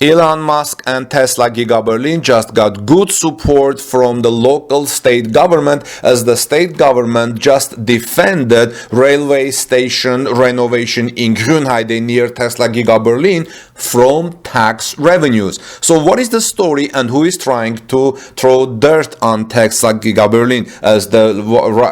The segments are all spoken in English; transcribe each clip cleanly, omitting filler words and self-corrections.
Elon Musk and Tesla Giga Berlin just got good support from the local state government, as the state government just defended railway station renovation in Grünheide near Tesla Giga Berlin from tax revenues. So what is the story and who is trying to throw dirt on Tesla Giga Berlin, as the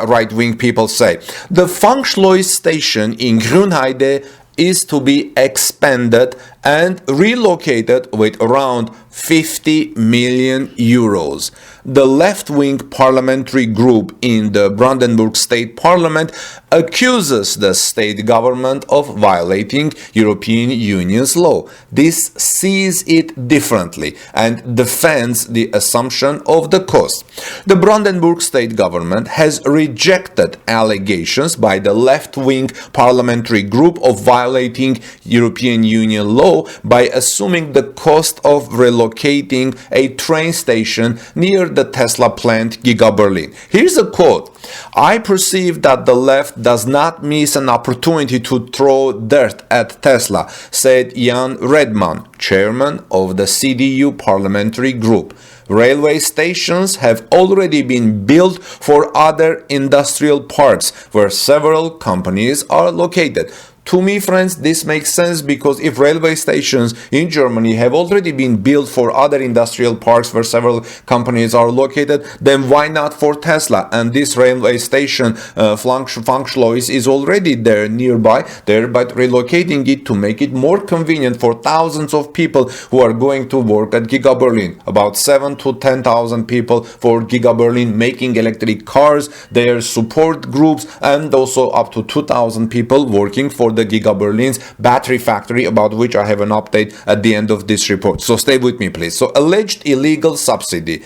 right-wing people say? The Fangschleuse station in Grünheide is to be expanded and relocated with around 50 million euros. The left-wing parliamentary group in the Brandenburg state parliament accuses the state government of violating European Union's law. This sees it differently and defends the assumption of the cost. The Brandenburg state government has rejected allegations by the left-wing parliamentary group of violating European Union law by assuming the cost of relocating a train station near the Tesla plant Giga Berlin. Here's a quote: "I perceive that the left does not miss an opportunity to throw dirt at Tesla," said Jan Redmann, chairman of the CDU parliamentary group. Railway stations have already been built for other industrial parks where several companies are located. To me, friends, this makes sense, because if railway stations in Germany have already been built for other industrial parks where several companies are located, then why not for Tesla? And this railway station, Fangschleuse, is already there nearby, but relocating it to make it more convenient for thousands of people who are going to work at Giga Berlin. About 7,000 to 10,000 people for Giga Berlin making electric cars, their support groups, and also up to 2,000 people working for the Giga Berlin's battery factory, about which I have an update at the end of this report. So stay with me, please. So alleged illegal subsidy.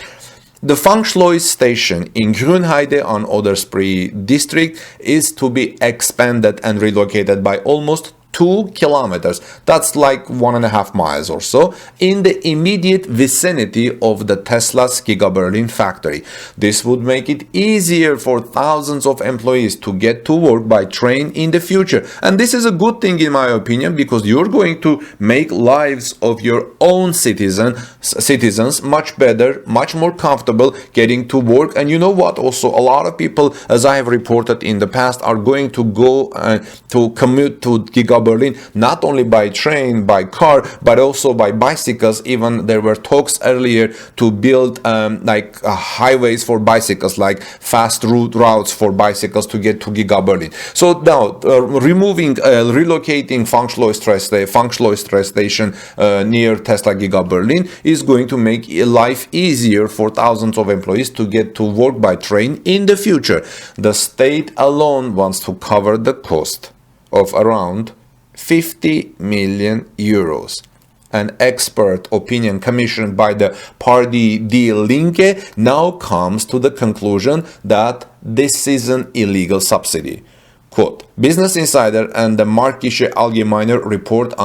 The Fangschleuse station in Grünheide on Oderspree district is to be expanded and relocated by almost 2 kilometers, that's like 1.5 miles or so, in the immediate vicinity of the Tesla's Giga Berlin factory. This would make it easier for thousands of employees to get to work by train in the future. And this is a good thing, in my opinion, because you're going to make lives of your own citizens much better, much more comfortable getting to work. And you know what? Also, a lot of people, as I have reported in the past, are going to go to commute to Giga Berlin, not only by train, by car, but also by bicycles. Even there were talks earlier to build highways for bicycles, like fast routes for bicycles to get to Giga Berlin. So now, relocating Fangschleuse train station near Tesla Giga Berlin is going to make life easier for thousands of employees to get to work by train in the future. The state alone wants to cover the cost of around 50 million euros. An expert opinion commissioned by the party Die Linke now comes to the conclusion that this is an illegal subsidy. Quote: Business Insider and the Märkische Allgemeine reported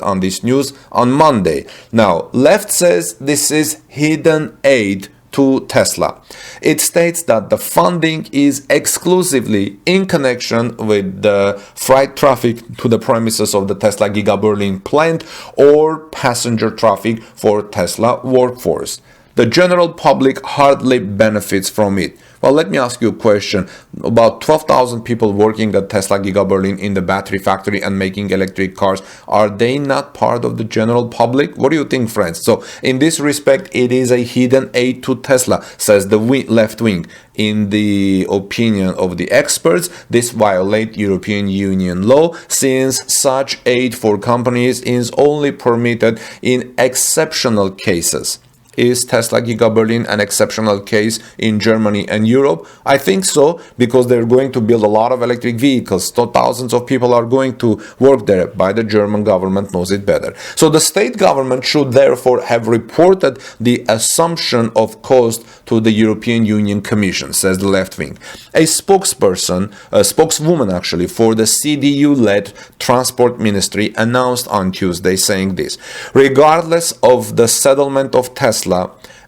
on this news on Monday. Now, left says this is hidden aid to Tesla. It states that the funding is exclusively in connection with the freight traffic to the premises of the Tesla Giga Berlin plant or passenger traffic for Tesla workforce. The general public hardly benefits from it. Well, let me ask you a question. About 12,000 people working at Tesla Giga Berlin in the battery factory and making electric cars, are they not part of the general public? What do you think, friends? So in this respect, it is a hidden aid to Tesla, says the left wing. In the opinion of the experts, this violates European Union law, since such aid for companies is only permitted in exceptional cases. Is Tesla Giga Berlin an exceptional case in Germany and Europe? I think so, because they're going to build a lot of electric vehicles. So thousands of people are going to work there, but the German government knows it better. So the state government should therefore have reported the assumption of cost to the European Union Commission, says the left wing. A spokeswoman for the CDU-led Transport Ministry announced on Tuesday, saying this: regardless of the settlement of Tesla,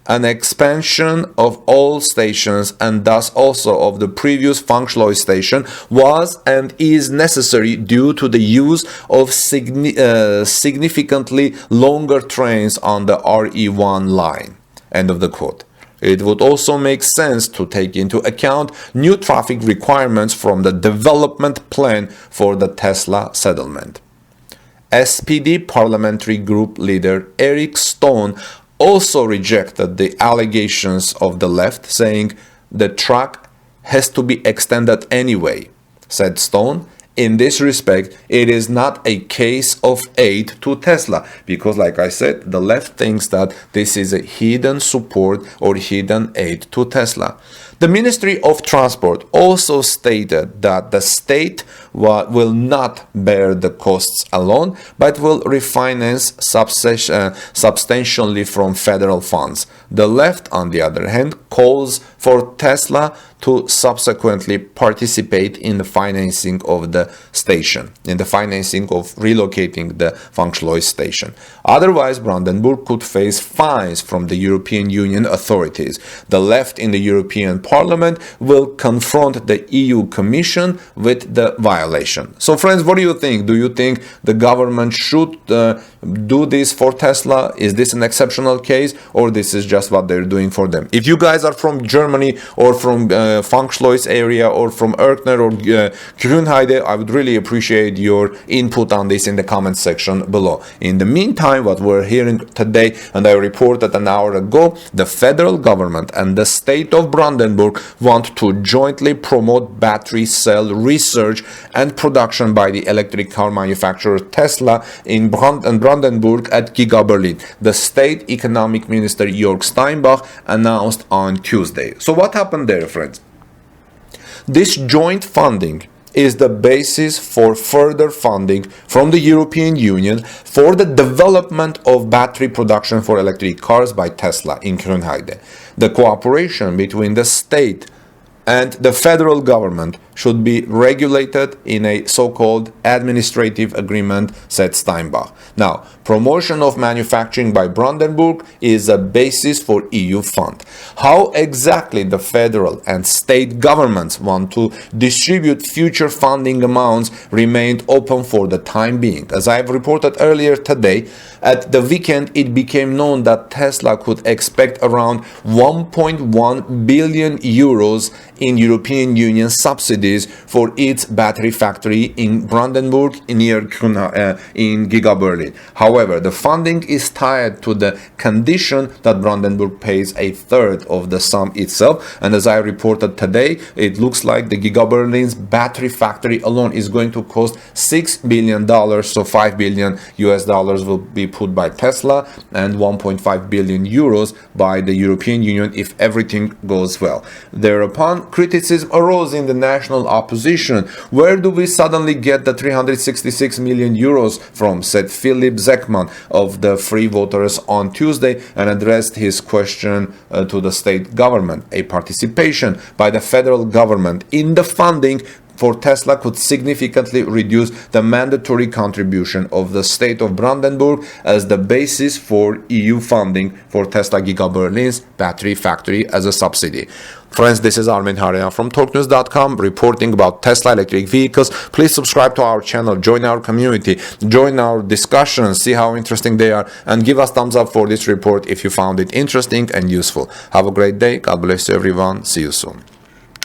An expansion of all stations and thus also of the previous Fangschleuse station was and is necessary due to the use of significantly longer trains on the RE1 line. End of the quote. It would also make sense to take into account new traffic requirements from the development plan for the Tesla settlement. SPD parliamentary group leader Eric Stone also rejected the allegations of the left, saying the track has to be extended anyway. Said Stone, in this respect, it is not a case of aid to Tesla, because like I said, the left thinks that this is a hidden support or hidden aid to Tesla. The Ministry of Transport also stated that the state will not bear the costs alone, but will refinance substantially from federal funds. The left, on the other hand, calls for Tesla to subsequently participate in the financing of the station, in the financing of relocating the Fangschleuse station. Otherwise, Brandenburg could face fines from the European Union authorities. The left in the European Parliament will confront the EU Commission with the violation. So friends, what do you think? Do you think the government should do this for Tesla? Is this an exceptional case, or this is just what they're doing for them? If you guys are from Germany or from Fangschleuse area or from Erkner or Grünheide, I would really appreciate your input on this in the comment section below. In the meantime, what we're hearing today, and I reported an hour ago, the federal government and the state of Brandenburg want to jointly promote battery cell research and production by the electric car manufacturer Tesla in Brandenburg at Giga Berlin. The state economic minister Jörg Steinbach announced on Tuesday. So what happened there, friends? This joint funding is the basis for further funding from the European Union for the development of battery production for electric cars by Tesla in Grünheide. The cooperation between the state and the federal government should be regulated in a so-called administrative agreement, said Steinbach. Now, promotion of manufacturing by Brandenburg is a basis for EU fund. How exactly the federal and state governments want to distribute future funding amounts remained open for the time being. As I have reported earlier today, at the weekend it became known that Tesla could expect around 1.1 billion euros in European Union subsidies for its battery factory in Brandenburg near in Giga Berlin. However, the funding is tied to the condition that Brandenburg pays a third of the sum itself, and as I reported today, it looks like the Giga Berlin's battery factory alone is going to cost $6 billion, so $5 billion US dollars will be put by Tesla and 1.5 billion euros by the European Union if everything goes well. Thereupon, criticism arose in the national opposition. Where do we suddenly get the 366 million euros from, said Philip Zekman of the Free Voters on Tuesday, and addressed his question to the state government. A participation by the federal government in the funding for Tesla could significantly reduce the mandatory contribution of the state of Brandenburg as the basis for EU funding for Tesla Giga Berlin's battery factory as a subsidy. Friends, this is Armin Harya from TalkNews.com reporting about Tesla electric vehicles. Please subscribe to our channel, join our community, join our discussions, see how interesting they are, and give us thumbs up for this report if you found it interesting and useful. Have a great day. God bless you, everyone. See you soon.